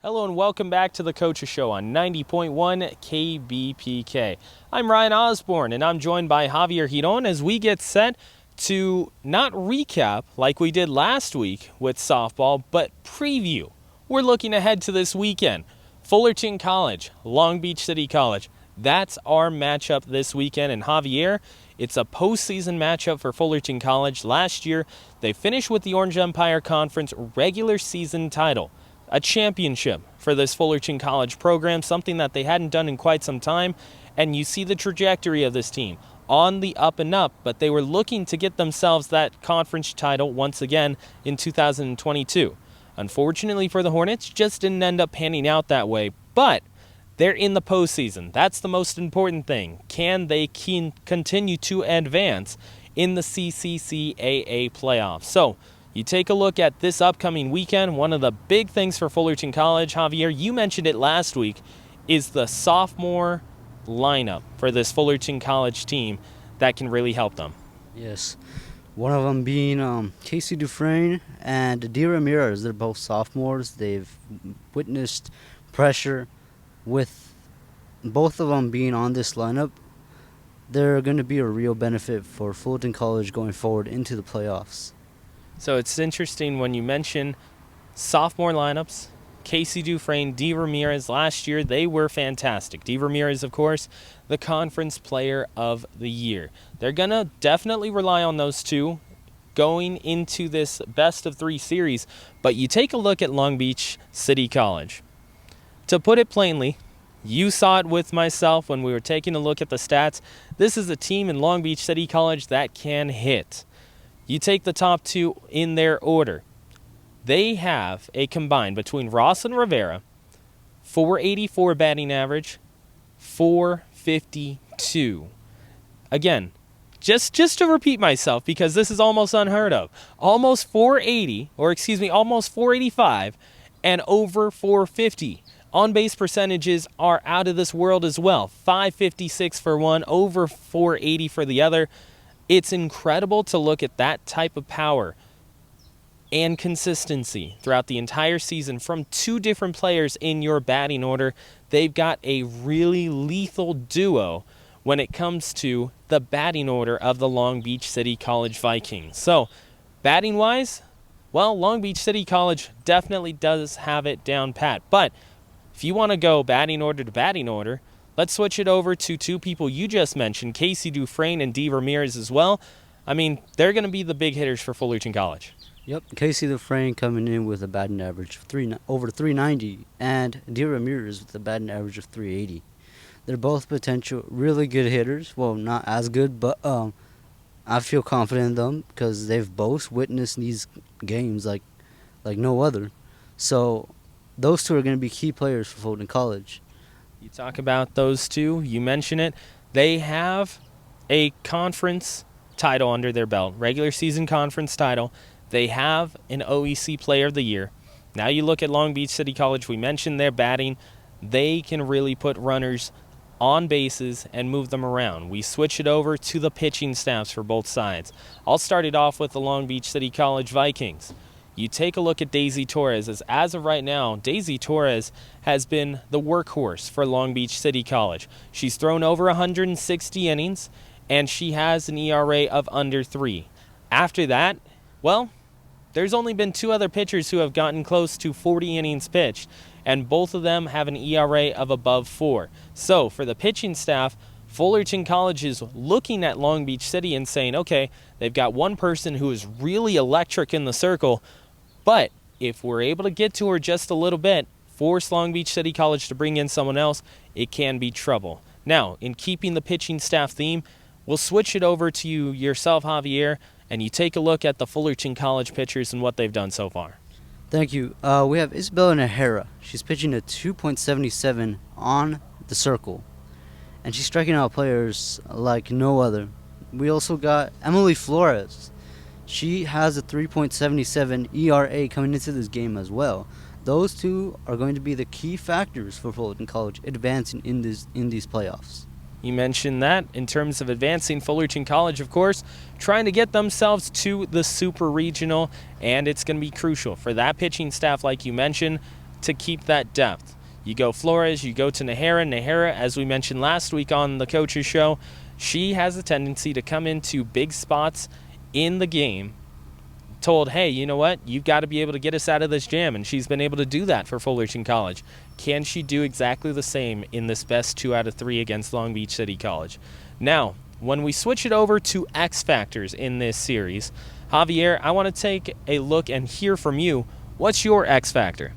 Hello and welcome back to the Coaches Show on 90.1 KBPK. I'm Ryan Osborne and I'm joined by Javier Giron as we get set to not recap like we did last week with softball, but preview. We're looking ahead to this weekend. Fullerton College, Long Beach City College. That's our matchup this weekend. And Javier, it's a postseason matchup for Fullerton College. Last year, they finished with the Orange Empire Conference regular season title. A championship for this Fullerton College program, something that they hadn't done in quite some time. And you see the trajectory of this team on the up and up, but they were looking to get themselves that conference title once again in 2022. Unfortunately for the Hornets, just didn't end up panning out that way, but they're in the postseason. That's the most important thing. Can they continue to advance in the CCCAA playoffs? So, you take a look at this upcoming weekend. One of the big things for Fullerton College, Javier, you mentioned it last week, is the sophomore lineup for this Fullerton College team that can really help them. Yes. One of them being Casey Dufresne and D. Ramirez. They're both sophomores. They've witnessed pressure with both of them being on this lineup. They're going to be a real benefit for Fullerton College going forward into the playoffs. So it's interesting when you mention sophomore lineups. Casey Dufresne, D. Ramirez, last year they were fantastic. D. Ramirez, of course, the conference player of the year. They're going to definitely rely on those two going into this best of three series. But you take a look at Long Beach City College. To put it plainly, you saw it with myself when we were taking a look at the stats. This is a team in Long Beach City College that can hit. You take the top two in their order. They have a combined between Ross and Rivera, 484 batting average, 452. Again, just to repeat myself because this is almost unheard of. Almost 485 and over 450. On-base percentages are out of this world as well. 556 for one, over 480 for the other. It's incredible to look at that type of power and consistency throughout the entire season from two different players in your batting order. They've got a really lethal duo when it comes to the batting order of the Long Beach City College Vikings. So, batting-wise, well, Long Beach City College definitely does have it down pat. But if you want to go batting order to batting order, let's switch it over to two people you just mentioned, Casey Dufresne and D. Ramirez as well. I mean, they're going to be the big hitters for Fullerton College. Yep, Casey Dufresne coming in with a batting average of over 390, and D. Ramirez with a batting average of 380. They're both potential really good hitters. Well, not as good, but I feel confident in them because they've both witnessed these games like no other. So those two are going to be key players for Fullerton College. You talk about those two, you mention it. They have a conference title under their belt, regular season conference title. They have an OEC Player of the Year. Now you look at Long Beach City College, we mentioned their batting. They can really put runners on bases and move them around. We switch it over to the pitching staffs for both sides. I'll start it off with the Long Beach City College Vikings. You take a look at Daisy Torres. As of right now, Daisy Torres has been the workhorse for Long Beach City College. She's thrown over 160 innings, and she has an ERA of under 3. After that, well, there's only been two other pitchers who have gotten close to 40 innings pitched, and both of them have an ERA of above 4. So for the pitching staff, Fullerton College is looking at Long Beach City and saying, okay, they've got one person who is really electric in the circle, but if we're able to get to her just a little bit, force Long Beach City College to bring in someone else, it can be trouble. Now, in keeping the pitching staff theme, we'll switch it over to yourself, Javier, and you take a look at the Fullerton College pitchers and what they've done so far. Thank you. We have Isabella Najera. She's pitching a 2.77 on the circle, and she's striking out players like no other. We also got Emily Flores. She has a 3.77 ERA coming into this game as well. Those two are going to be the key factors for Fullerton College advancing in these playoffs. You mentioned that in terms of advancing. Fullerton College, of course, trying to get themselves to the Super Regional, and it's going to be crucial for that pitching staff, like you mentioned. to keep that depth. You go Flores, you go to Nahara. Nahara, as we mentioned last week on the Coaches Show, she has a tendency to come into big spots in the game, told, hey, you know what, you've got to be able to get us out of this jam, and she's been able to do that for Fullerton College. Can she do exactly the same in this best 2 out of 3 against Long Beach City College? Now, when we switch it over to X Factors in this series, Javier, I want to take a look and hear from you. What's your X Factor?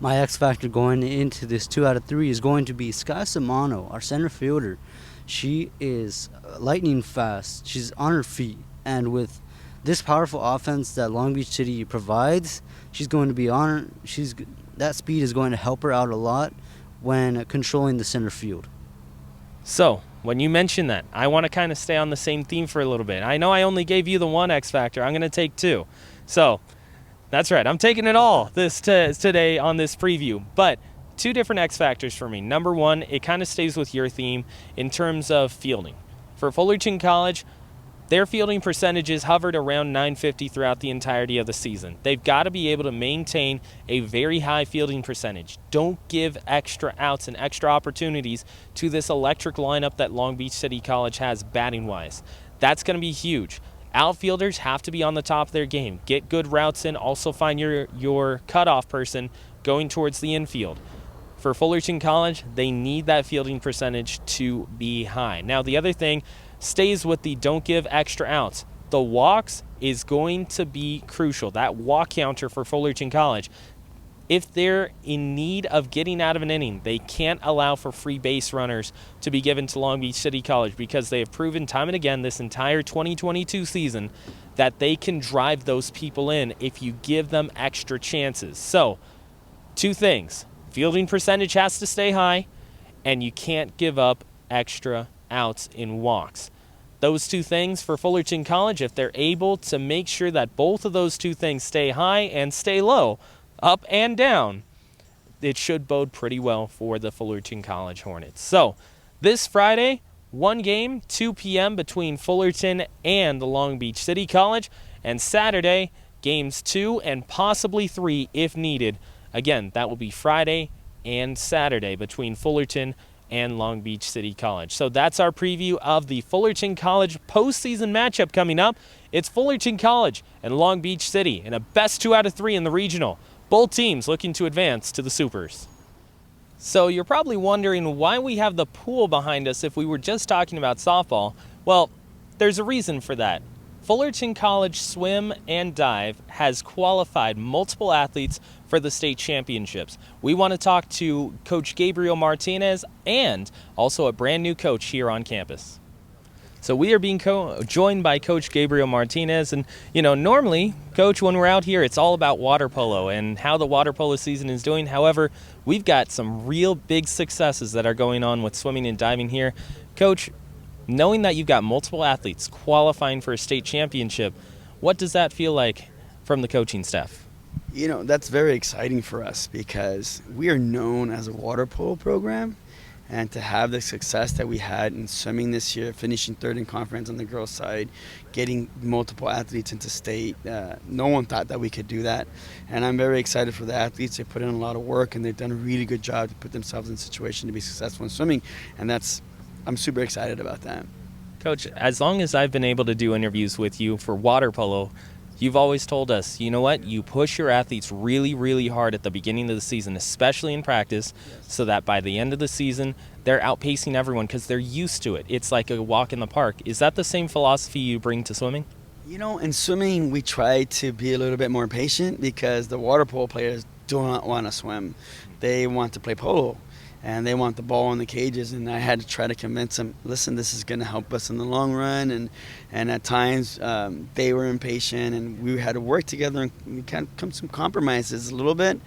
My X factor going into this 2 out of 3 is going to be Sky Samano, our center fielder. She is lightning fast. She's on her feet, and with this powerful offense that Long Beach City provides, she's going to be on her. That speed is going to help her out a lot when controlling the center field. So, when you mention that, I want to kind of stay on the same theme for a little bit. I know I only gave you the one X factor. I'm going to take 2. So, that's right. I'm taking it all today on this preview. But 2 different X factors for me. Number 1, it kind of stays with your theme in terms of fielding. For Fullerton College, their fielding percentages hovered around 950 throughout the entirety of the season. They've got to be able to maintain a very high fielding percentage. Don't give extra outs and extra opportunities to this electric lineup that Long Beach City College has batting-wise. That's going to be huge. Outfielders have to be on the top of their game. Get good routes in. Also find your cutoff person going towards the infield. For Fullerton College, they need that fielding percentage to be high. Now, the other thing stays with the don't give extra outs. The walks is going to be crucial. That walk counter for Fullerton College. If they're in need of getting out of an inning, they can't allow for free base runners to be given to Long Beach City College, because they have proven time and again this entire 2022 season that they can drive those people in if you give them extra chances. So, 2 things. Fielding percentage has to stay high, and you can't give up extra outs in walks. Those 2 things for Fullerton College, if they're able to make sure that both of those 2 things stay high and stay low, up and down, it should bode pretty well for the Fullerton College Hornets. So, this Friday, 1 game, 2 p.m. between Fullerton and the Long Beach City College, and Saturday, games 2 and possibly 3 if needed. Again, that will be Friday and Saturday between Fullerton and Long Beach City College. So that's our preview of the Fullerton College postseason matchup coming up. It's Fullerton College and Long Beach City in a best 2 out of 3 in the regional. Both teams looking to advance to the Supers. So you're probably wondering why we have the pool behind us if we were just talking about softball. Well, there's a reason for that. Fullerton College Swim and Dive has qualified multiple athletes for the state championships. We want to talk to Coach Gabriel Martinez and also a brand new coach here on campus. So we are being joined by Coach Gabriel Martinez. And, normally, Coach, when we're out here, it's all about water polo and how the water polo season is doing. However, we've got some real big successes that are going on with swimming and diving here. Coach, knowing that you've got multiple athletes qualifying for a state championship, what does that feel like from the coaching staff? That's very exciting for us because we are known as a water polo program. And to have the success that we had in swimming this year, finishing 3rd in conference on the girls' side, getting multiple athletes into state, no one thought that we could do that. And I'm very excited for the athletes. They put in a lot of work, and they've done a really good job to put themselves in a situation to be successful in swimming. And I'm super excited about that. Coach, as long as I've been able to do interviews with you for water polo, you've always told us, you know what, you push your athletes really, really hard at the beginning of the season, especially in practice, so that by the end of the season, they're outpacing everyone because they're used to it. It's like a walk in the park. Is that the same philosophy you bring to swimming? In swimming, we try to be a little bit more patient because the water polo players do not want to swim. They want to play polo. And they want the ball in the cages, and I had to try to convince them, listen, this is going to help us in the long run. And at times, they were impatient, and we had to work together, and we kind of come to some compromises a little bit.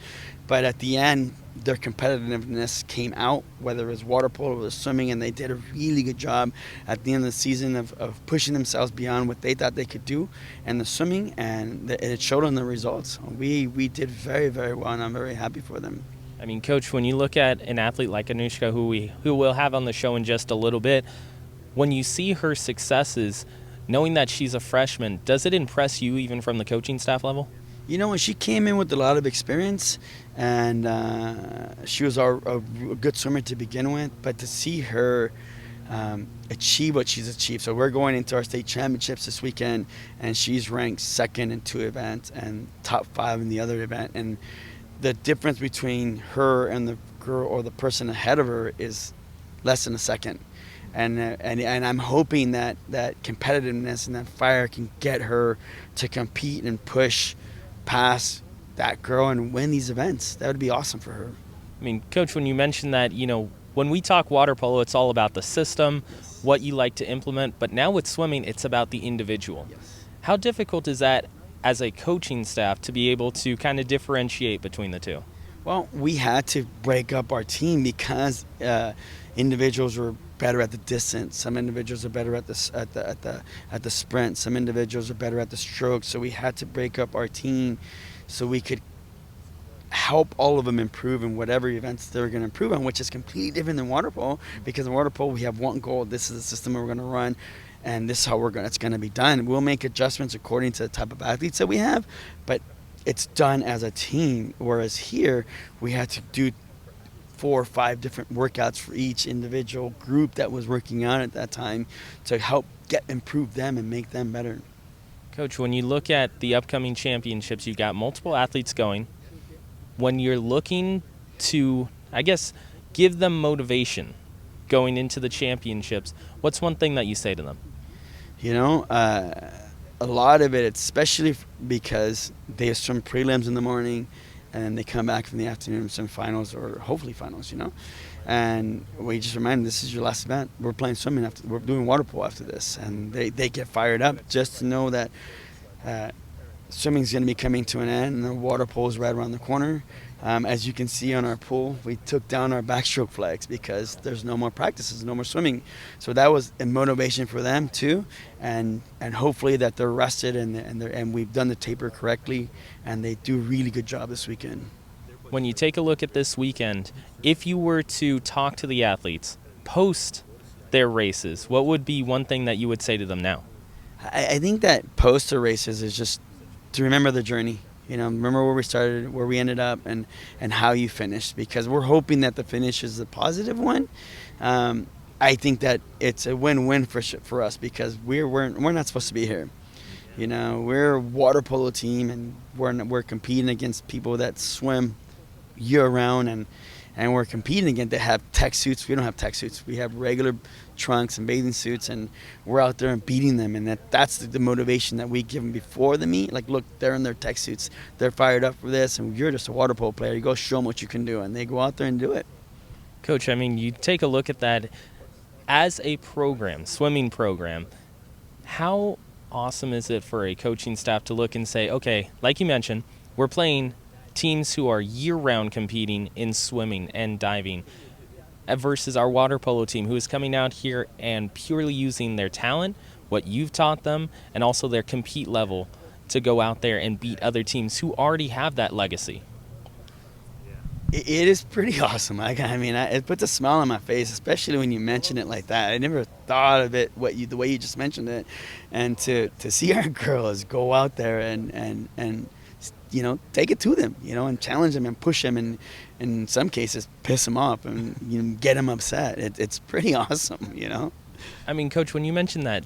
But at the end, their competitiveness came out, whether it was water polo or swimming, and they did a really good job at the end of the season of pushing themselves beyond what they thought they could do in the swimming, and it showed in the results. We did very, very well, and I'm very happy for them. I mean, Coach, when you look at an athlete like Anushka, who we'll have on the show in just a little bit, when you see her successes, knowing that she's a freshman, does it impress you even from the coaching staff level? You know, she came in with a lot of experience, and she was a good swimmer to begin with. But to see her achieve what she's achieved, so we're going into our state championships this weekend, and she's ranked second in 2 events and top 5 in the other event. And the difference between her and the girl or the person ahead of her is less than a second. And I'm hoping that competitiveness and that fire can get her to compete and push past that girl and win these events. That would be awesome for her. I mean, Coach, when you mentioned that, when we talk water polo, it's all about the system, what you like to implement. But now with swimming, it's about the individual. Yes. How difficult is that as a coaching staff to be able to kind of differentiate between the two? Well, we had to break up our team because individuals were better at the distance. Some individuals are better at the sprint. Some individuals are better at the stroke. So we had to break up our team so we could help all of them improve in whatever events they're going to improve on, which is completely different than water polo, because in water polo we have one goal. This is the system we're going to run, and this is how it's going to be done. We'll make adjustments according to the type of athletes that we have, but it's done as a team. Whereas here we had to do 4 or 5 different workouts for each individual group that was working out at that time to help improve them and make them better. Coach, when you look at the upcoming championships, you've got multiple athletes going. When you're looking to, I guess, give them motivation going into the championships, what's one thing that you say to them? A lot of it, especially because they swim prelims in the morning and they come back from the afternoon and swim finals or hopefully finals, And we just remind them, this is your last event. We're playing swimming we're doing water polo after this. And they get fired up just to know that swimming's going to be coming to an end and the water polo is right around the corner. As you can see on our pool, we took down our backstroke flags because there's no more practices, no more swimming. So that was a motivation for them too, and hopefully that they're rested and we've done the taper correctly, and they do a really good job this weekend. When you take a look at this weekend, if you were to talk to the athletes post their races, what would be one thing that you would say to them now? I think that post the races is just to remember the journey. Remember where we started, where we ended up, and how you finished, because we're hoping that the finish is a positive one. I think that it's a win-win for us because we're not supposed to be here. We're a water polo team, and we're competing against people that swim year-round, and we're competing against that have tech suits. We don't have tech suits. We have regular trunks and bathing suits, and we're out there and beating them. And that's the motivation that we give them before the meet. Like, look, they're in their tech suits. They're fired up for this, and you're just a water polo player. You go show them what you can do, and they go out there and do it. Coach, I mean, you take a look at that as a program, swimming program. How awesome is it for a coaching staff to look and say, okay, like you mentioned, we're playing teams who are year-round competing in swimming and diving versus our water polo team who is coming out here and purely using their talent, what you've taught them, and also their compete level to go out there and beat other teams who already have that legacy. It is pretty awesome. It puts a smile on my face, especially when you mention it like that. I never thought of it the way you just mentioned it, and to see our girls go out there and take it to them, and challenge them and push them, and in some cases piss them off and get them upset. It's pretty awesome, I mean, Coach, when you mention that,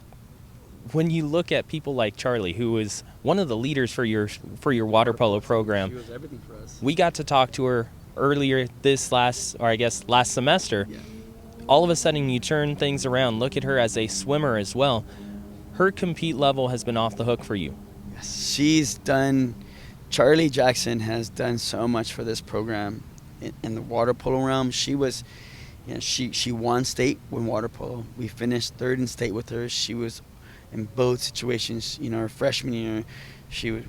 when you look at people like Charlie, who is one of the leaders for your water polo program, she was everything for us. We got to talk to her earlier last semester. Yeah. All of a sudden you turn things around, look at her as a swimmer as well. Her compete level has been off the hook for you. Yes, Charlie Jackson has done so much for this program in the water polo realm. She was, she won state with water polo. We finished 3rd in state with her. She was in both situations. Her freshman year,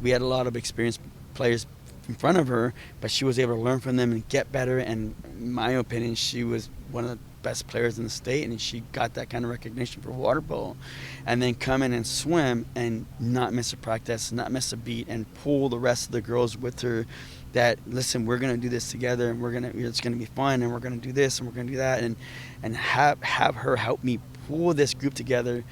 we had a lot of experienced players in front of her, but she was able to learn from them and get better. And in my opinion, she was one of the best players in the state, and she got that kind of recognition for water polo. And then come in and swim and not miss a practice, not miss a beat, and pull the rest of the girls with her. That, listen, we're gonna do this together, and it's gonna be fun, and we're gonna do this and we're gonna do that, and have her help me pull this group together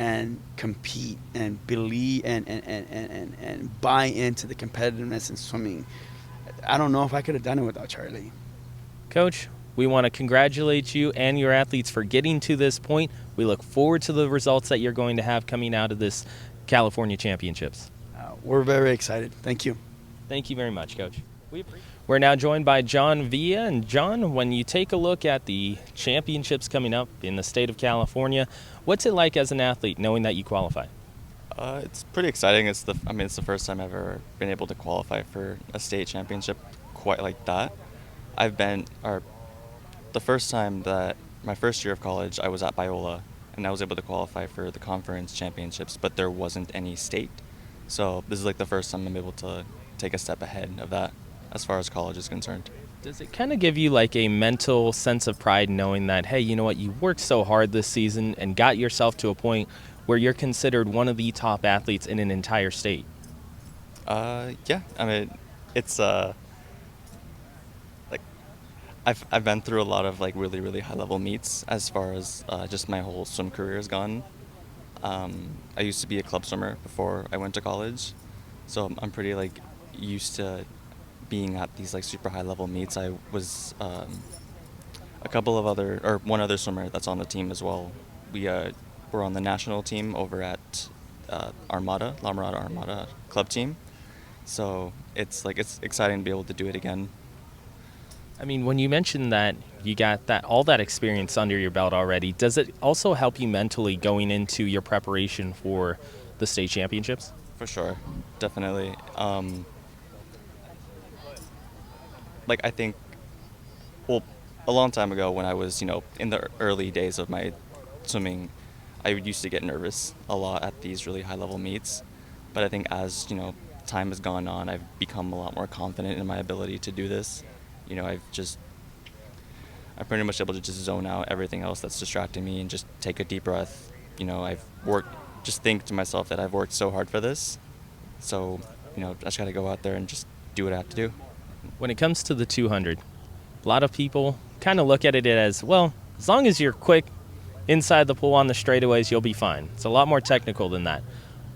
and compete and believe and buy into the competitiveness in swimming. I don't know if I could have done it without Charlie. Coach, we want to congratulate you and your athletes for getting to this point. We look forward to the results that you're going to have coming out of this California Championships. We're very excited. Thank you. Thank you very much, Coach. We're now joined by John Villa. And John, when you take a look at the championships coming up in the state of California, what's it like as an athlete knowing that you qualify? It's pretty exciting. It's the first time I've ever been able to qualify for a state championship quite like that. The first time that my first year of college, I was at Biola, and I was able to qualify for the conference championships, but there wasn't any state. So this is like the first time I'm able to take a step ahead of that as far as college is concerned. Does it kind of give you like a mental sense of pride knowing that, hey, you know what, you worked so hard this season and got yourself to a point where you're considered one of the top athletes in an entire state? Yeah. I mean, it's like I've been through a lot of like really, really high level meets as far as just my whole swim career has gone. I used to be a club swimmer before I went to college, so I'm pretty like used to being at these like super high level meets. I was one other swimmer that's on the team as well. We're on the national team over at La Mirada Armada club team. So it's exciting to be able to do it again. I mean, when you mentioned that you got all that experience under your belt already, does it also help you mentally going into your preparation for the state championships? For sure, definitely. I think, well, a long time ago when I was, in the early days of my swimming, I used to get nervous a lot at these really high-level meets. But I think as, time has gone on, I've become a lot more confident in my ability to do this. I'm pretty much able to just zone out everything else that's distracting me and just take a deep breath. Just think to myself that I've worked so hard for this. So, I just got to go out there and just do what I have to do. When it comes to the 200, a lot of people kind of look at it as, well, as long as you're quick inside the pool on the straightaways, you'll be fine. It's a lot more technical than that.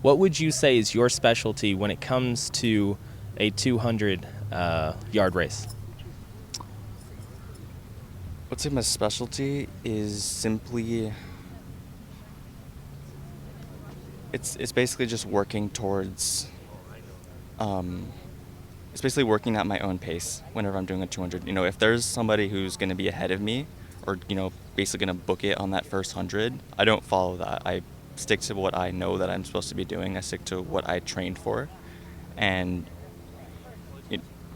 What would you say is your specialty when it comes to a 200-yard race? I'd say my specialty is simply, it's basically just working towards, it's basically working at my own pace whenever I'm doing a 200. If there's somebody who's going to be ahead of me or, basically going to book it on that first 100, I don't follow that. I stick to what I know that I'm supposed to be doing. I stick to what I trained for. And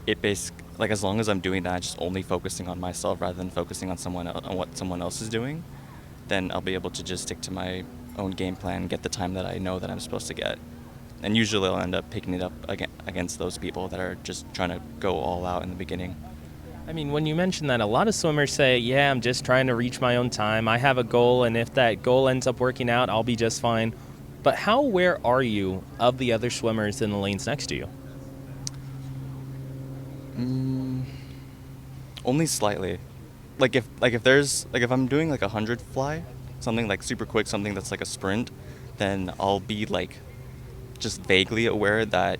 it basically, as long as I'm doing that, just only focusing on myself rather than focusing on someone else, on what someone else is doing, then I'll be able to just stick to my own game plan, get the time that I know that I'm supposed to get. And usually I'll end up picking it up against those people that are just trying to go all out in the beginning. I mean, when you mention that, a lot of swimmers say, yeah, I'm just trying to reach my own time. I have a goal, and if that goal ends up working out, I'll be just fine. But how aware are you of the other swimmers in the lanes next to you? Only slightly. If I'm doing like 100 fly, something like super quick, something that's like a sprint, then I'll be just vaguely aware that,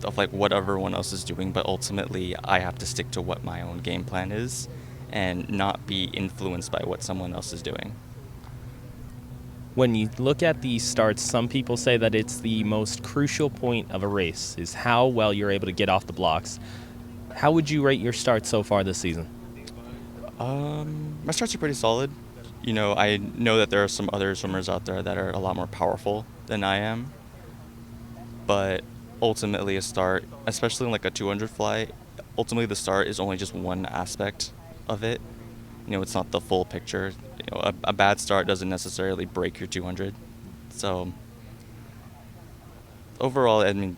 of what everyone else is doing, but ultimately I have to stick to what my own game plan is and not be influenced by what someone else is doing. When you look at these starts, some people say that it's the most crucial point of a race, is how well you're able to get off the blocks. How would you rate your start so far this season? My starts are pretty solid. I know that there are some other swimmers out there that are a lot more powerful than I am. But ultimately a start, especially in a 200 fly, ultimately the start is only just one aspect of it. It's not the full picture. A bad start doesn't necessarily break your 200. So overall, I mean,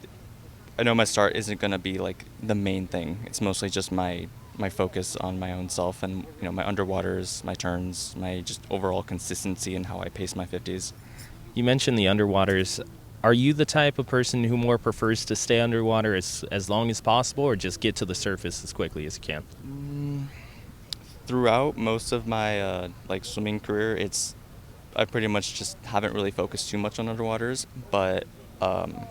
I know my start isn't going to be the main thing. It's mostly just my focus on my own self and my underwaters, my turns, my just overall consistency in how I pace my 50s. You mentioned the underwaters. Are you the type of person who more prefers to stay underwater as long as possible, or just get to the surface as quickly as you can? Throughout most of my swimming career, I pretty much just haven't really focused too much on underwaters, but from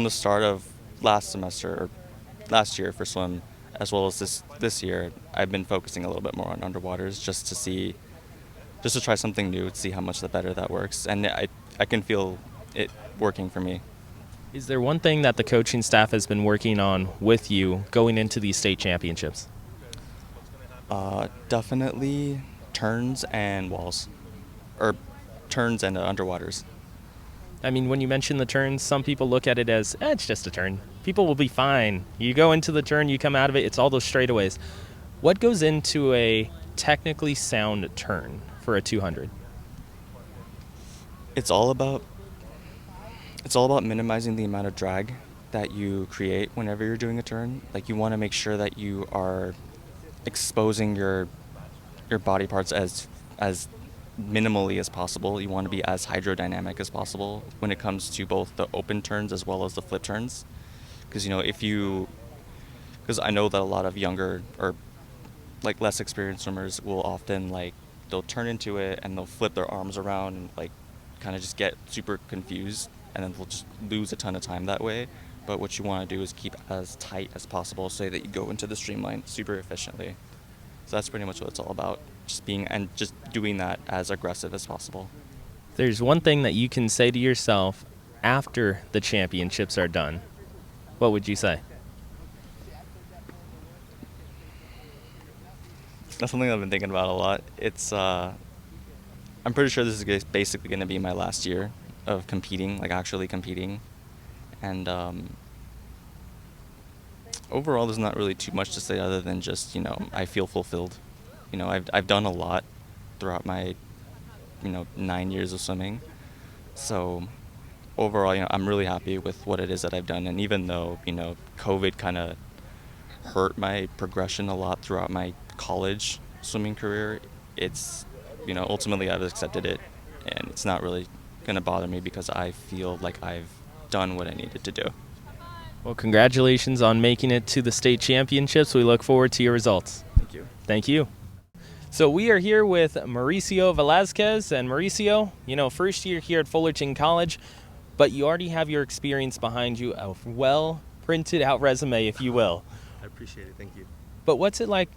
the start of last semester or last year for swim, as well as this year, I've been focusing a little bit more on underwaters just to try something new, to see how much the better that works, and I can feel it working for me. Is there one thing that the coaching staff has been working on with you going into these state championships? Definitely turns and walls, or turns and underwaters. I mean, when you mention the turns, some people look at it as, it's just a turn. People will be fine. You go into the turn, you come out of it, it's all those straightaways. What goes into a technically sound turn for a 200? It's all about minimizing the amount of drag that you create whenever you're doing a turn. Like, you want to make sure that you are exposing your body parts as minimally as possible. You want to be as hydrodynamic as possible when it comes to both the open turns as well as the flip turns. Because because I know that a lot of younger or like less experienced swimmers will often they'll turn into it and they'll flip their arms around and kind of just get super confused, and then they'll just lose a ton of time that way. But what you want to do is keep as tight as possible so that you go into the streamline super efficiently. So that's pretty much what it's all about, just doing that as aggressive as possible. There's one thing that you can say to yourself after the championships are done. What would you say? That's something I've been thinking about a lot. It's I'm pretty sure this is basically going to be my last year of competing, actually competing. And overall, there's not really too much to say other than just, I feel fulfilled. I've done a lot throughout my, 9 years of swimming. So overall, I'm really happy with what it is that I've done. And even though, COVID kind of hurt my progression a lot throughout my college swimming career, it's, ultimately I've accepted it, and it's not really going to bother me because I feel like I've done what I needed to do. Well, congratulations on making it to the state championships. We look forward to your results. Thank you. Thank you. So we are here with Mauricio Velazquez. And Mauricio, first year here at Fullerton College, but you already have your experience behind you, a well-printed out resume, if you will. I appreciate it. Thank you. But what's it like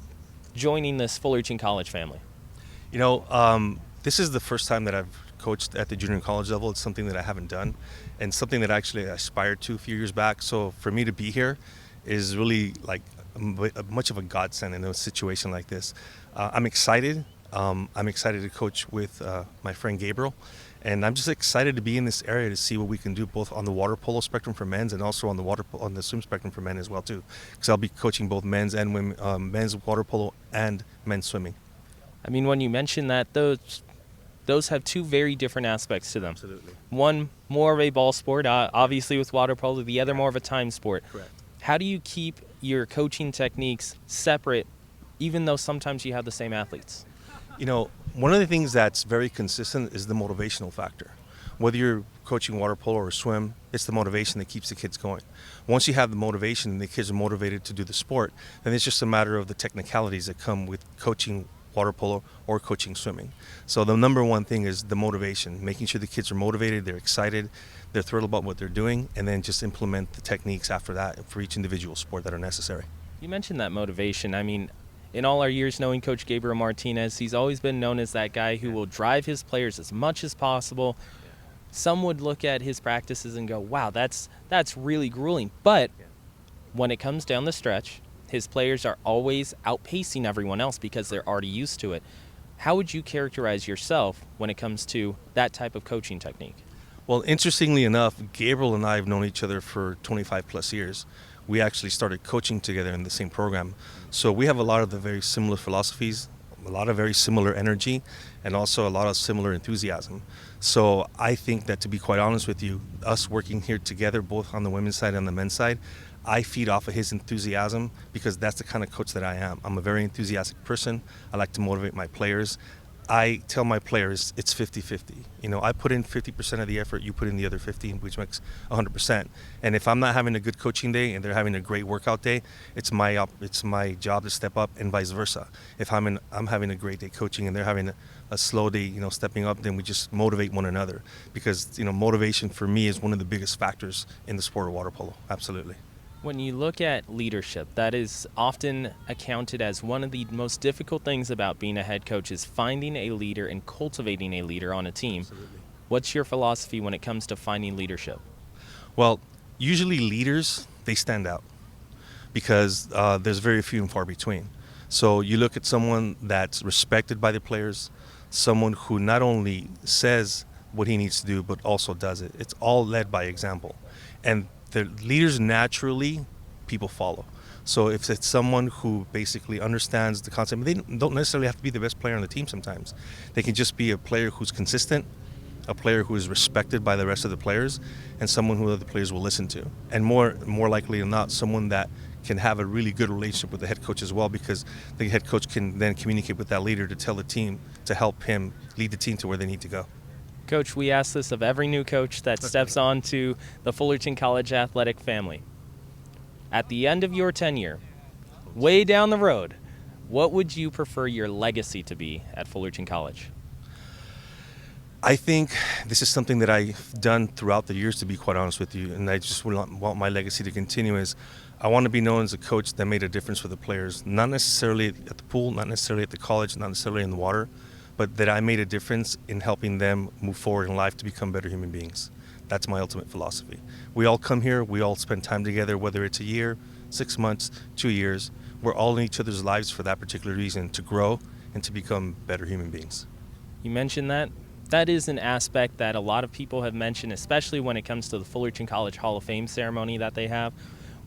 joining this Fullerton College family? This is the first time that I've coached at the junior college level. It's something that I haven't done, and something that I actually aspired to a few years back. So for me to be here is really much of a godsend in a situation like this. I'm excited. I'm excited to coach with my friend Gabriel, and I'm just excited to be in this area to see what we can do both on the water polo spectrum for men's and also on the swim spectrum for men as well too, because I'll be coaching both men's and women, men's water polo and men's swimming. I mean, when you mention that, those have two very different aspects to them. Absolutely. One more of a ball sport, obviously with water polo, the other more of a time sport. Correct. How do you keep your coaching techniques separate, even though sometimes you have the same athletes? One of the things that's very consistent is the motivational factor. Whether you're coaching water polo or swim, it's the motivation that keeps the kids going. Once you have the motivation and the kids are motivated to do the sport, then it's just a matter of the technicalities that come with coaching water polo or coaching swimming. So the number one thing is the motivation, making sure the kids are motivated, they're excited, they're thrilled about what they're doing, and then just implement the techniques after that for each individual sport that are necessary. You mentioned that motivation. I mean, in all our years knowing Coach Gabriel Martinez, he's always been known as that guy who will drive his players as much as possible. Some would look at his practices and go, wow, that's really grueling. But when it comes down the stretch, his players are always outpacing everyone else because they're already used to it. How would you characterize yourself when it comes to that type of coaching technique? Well, interestingly enough, Gabriel and I have known each other for 25 plus years. We actually started coaching together in the same program. So we have a lot of the very similar philosophies, a lot of very similar energy, and also a lot of similar enthusiasm. So I think that, to be quite honest with you, us working here together, both on the women's side and the men's side, I feed off of his enthusiasm because that's the kind of coach that I am. I'm a very enthusiastic person. I like to motivate my players. I tell my players it's 50-50. I put in 50% of the effort, you put in the other 50, which makes 100%. And if I'm not having a good coaching day and they're having a great workout day, it's my job to step up, and vice versa. If I'm having a great day coaching and they're having a slow day, stepping up, then we just motivate one another, because motivation for me is one of the biggest factors in the sport of water polo. Absolutely. When you look at leadership, that is often accounted as one of the most difficult things about being a head coach, is finding a leader and cultivating a leader on a team. Absolutely. What's your philosophy when it comes to finding leadership? Well, usually leaders, they stand out because there's very few and far between. So you look at someone that's respected by the players, someone who not only says what he needs to do, but also does it. It's all led by example. And the leaders, naturally, people follow. So if it's someone who basically understands the concept, they don't necessarily have to be the best player on the team sometimes. They can just be a player who's consistent, a player who is respected by the rest of the players, and someone who other players will listen to. And more likely than not, someone that can have a really good relationship with the head coach as well, because the head coach can then communicate with that leader to tell the team to help him lead the team to where they need to go. Coach, we ask this of every new coach that steps onto the Fullerton College athletic family. At the end of your tenure, way down the road, what would you prefer your legacy to be at Fullerton College? I think this is something that I've done throughout the years, to be quite honest with you, and I just want my legacy to continue. Is I want to be known as a coach that made a difference for the players, not necessarily at the pool, not necessarily at the college, not necessarily in the water, but that I made a difference in helping them move forward in life to become better human beings. That's my ultimate philosophy. We all come here, we all spend time together, whether it's a year, 6 months, 2 years. We're all in each other's lives for that particular reason, to grow and to become better human beings. You mentioned that. That is an aspect that a lot of people have mentioned, especially when it comes to the Fullerton College Hall of Fame ceremony that they have,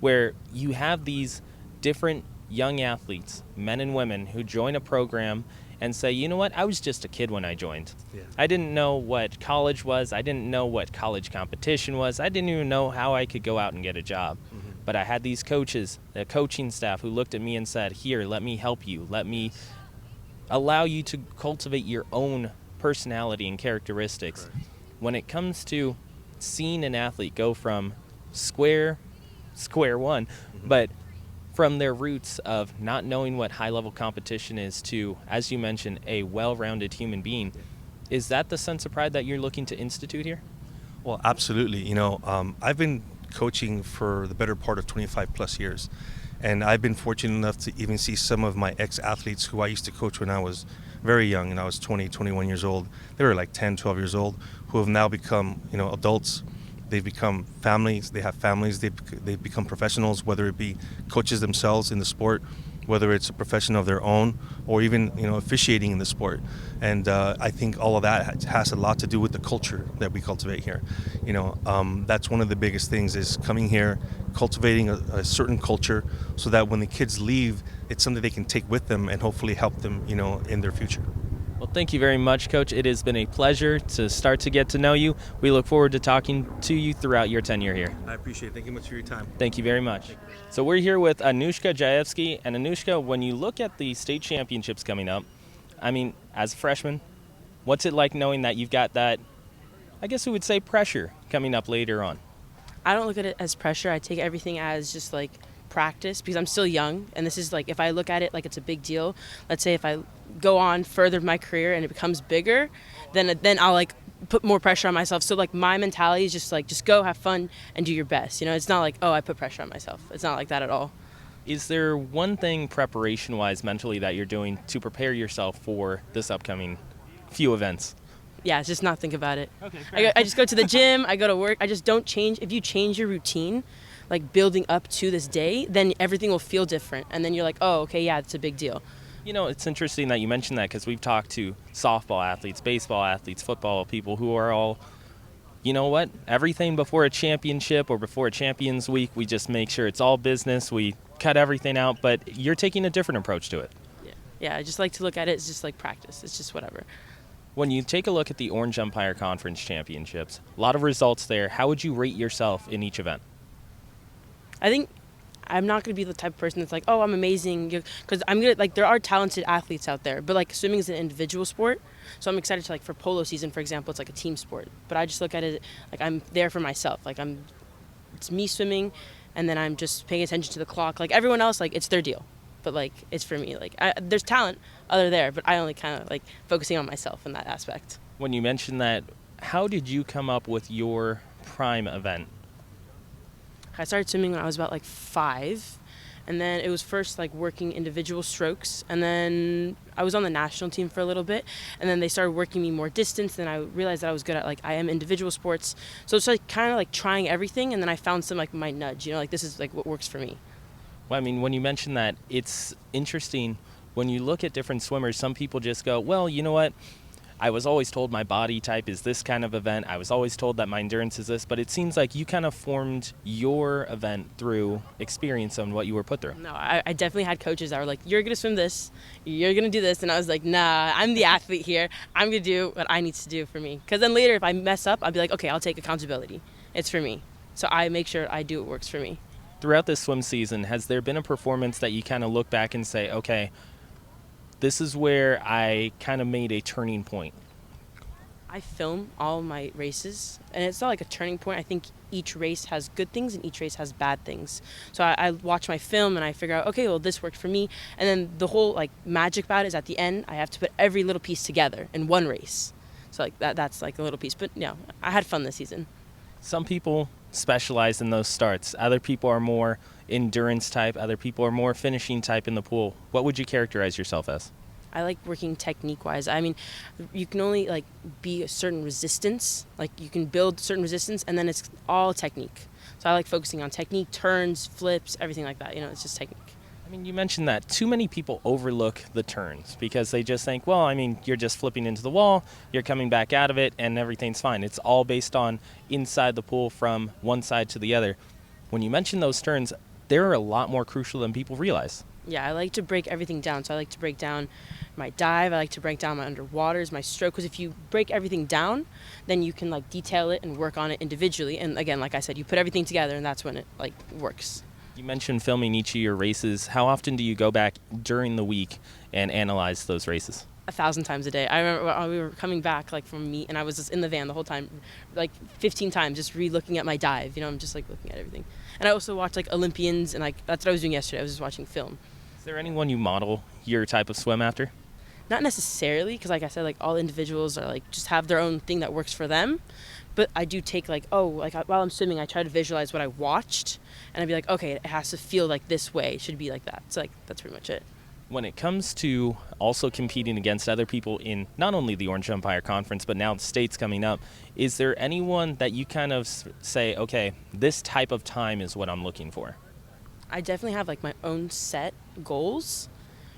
where you have these different young athletes, men and women, who join a program and say, you know what, I was just a kid when I joined. Yeah. I didn't know what college was. I didn't know what college competition was. I didn't even know how I could go out and get a job. Mm-hmm. But I had these coaches, the coaching staff, who looked at me and said, here, let me help you. Let me allow you to cultivate your own personality and characteristics. Correct. When it comes to seeing an athlete go from square one, mm-hmm. but from their roots of not knowing what high-level competition is to, as you mentioned, a well-rounded human being, is that the sense of pride that you're looking to institute here? Well, absolutely. I've been coaching for the better part of 25 plus years, and I've been fortunate enough to even see some of my ex-athletes who I used to coach when I was very young, and I was 20, 21 years old. They were like 10, 12 years old, who have now become, adults. They've become families. They have families. They've become professionals, whether it be coaches themselves in the sport, whether it's a profession of their own, or even officiating in the sport. And I think all of that has a lot to do with the culture that we cultivate here. That's one of the biggest things, is coming here, cultivating a certain culture, so that when the kids leave, it's something they can take with them and hopefully help them, in their future. Well, thank you very much, Coach. It has been a pleasure to start to get to know you. We look forward to talking to you throughout your tenure here. I appreciate it. Thank you much for your time. Thank you very much. So we're here with Anushka Jaevsky. And Anushka, when you look at the state championships coming up, as a freshman, what's it like knowing that you've got that, I guess we would say, pressure coming up later on? I don't look at it as pressure. I take everything as just like practice, because I'm still young, and this is like, if I look at it like it's a big deal, let's say if I go on further in my career and it becomes bigger, then I'll like put more pressure on myself. So like my mentality is just go have fun and do your best. It's not like, oh, I put pressure on myself. It's not like that at all. Is there one thing preparation wise mentally that you're doing to prepare yourself for this upcoming few events? Yeah, just not think about it. Okay, I just go to the gym, I go to work. I just don't change. If you change your routine, like building up to this day, then everything will feel different. And then you're like, oh, okay, yeah, it's a big deal. It's interesting that you mentioned that, because we've talked to softball athletes, baseball athletes, football people who are all, everything before a championship or before a Champions Week, we just make sure it's all business. We cut everything out, but you're taking a different approach to it. Yeah, I just like to look at it as just like practice. It's just whatever. When you take a look at the Orange Empire Conference Championships, a lot of results there. How would you rate yourself in each event? I think I'm not going to be the type of person that's like, oh, I'm amazing. Because I'm going to, like, there are talented athletes out there. But, like, swimming is an individual sport. So I'm excited to, like, for polo season, for example, it's like a team sport. But I just look at it like I'm there for myself. Like, it's me swimming, and then I'm just paying attention to the clock. Like, everyone else, like, it's their deal. But, like, it's for me. Like, there's talent other there, but I only kind of, like, focusing on myself in that aspect. When you mentioned that, how did you come up with your prime event? I started swimming when I was about like 5, and then it was first like working individual strokes, and then I was on the national team for a little bit, and then they started working me more distance, and I realized that I was good at like I am individual sports. So it's like kind of like trying everything, and then I found some like my nudge, like this is like what works for me. Well, I mean, when you mention that, it's interesting. When you look at different swimmers, some people just go, well, you know what? I was always told my body type is this kind of event. I was always told that my endurance is this, but it seems like you kind of formed your event through experience on what you were put through. No, I definitely had coaches that were like, you're going to swim this, you're going to do this. And I was like, nah, I'm the athlete here. I'm going to do what I need to do for me. Because then later, if I mess up, I'll be like, okay, I'll take accountability. It's for me. So I make sure I do what works for me. Throughout this swim season, has there been a performance that you kind of look back and say, okay, this is where I kind of made a turning point? I film all my races, and it's not like a turning point. I think each race has good things and each race has bad things. So I watch my film and I figure out, okay, well, this worked for me. And then the whole like magic about it is at the end, I have to put every little piece together in one race. So like that's like a little piece. But yeah, I had fun this season. Some people specialize in those starts. Other people are more endurance type. Other people are more finishing type in the pool. What would you characterize yourself as? I like working technique-wise. I mean, you can only like be a certain resistance. Like you can build certain resistance, and then it's all technique. So I like focusing on technique, turns, flips, everything like that. It's just technique. I mean, you mentioned that too many people overlook the turns because they just think, well, I mean, you're just flipping into the wall, you're coming back out of it, and everything's fine. It's all based on inside the pool from one side to the other. When you mention those turns, they're a lot more crucial than people realize. Yeah, I like to break everything down. So I like to break down my dive. I like to break down my underwaters, my stroke. Because if you break everything down, then you can like detail it and work on it individually. And again, like I said, you put everything together, and that's when it like works. You mentioned filming each of your races. How often do you go back during the week and analyze those races? 1,000 times a day. I remember when we were coming back like from meet, and I was just in the van the whole time, like 15 times, just re-looking at my dive. I'm just like looking at everything. And I also watch like Olympians, and like that's what I was doing yesterday. I was just watching film. Is there anyone you model your type of swim after? Not necessarily, because like I said, like all individuals are like just have their own thing that works for them. But I do take like, while I'm swimming, I try to visualize what I watched, and I'd be like, okay, it has to feel like this way. It should be like that. So like that's pretty much it. When it comes to also competing against other people in not only the Orange Empire Conference, but now the states coming up, is there anyone that you kind of say, okay, this type of time is what I'm looking for? I definitely have like my own set goals,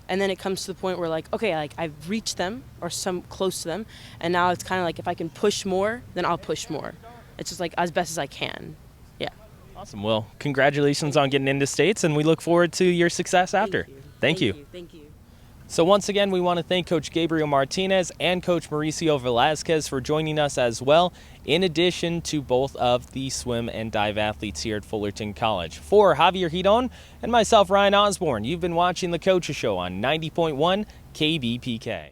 and then it comes to the point where like, okay, like I've reached them or some close to them, and now it's kind of like if I can push more, then I'll push more. It's just like as best as I can. Yeah. Awesome. Well, congratulations on getting into states, and we look forward to your success after. Thank you. Thank you. So once again, we want to thank Coach Gabriel Martinez and Coach Mauricio Velazquez for joining us as well, in addition to both of the swim and dive athletes here at Fullerton College. For Javier Hidon and myself, Ryan Osborne, you've been watching The Coaches Show on 90.1 KBPK.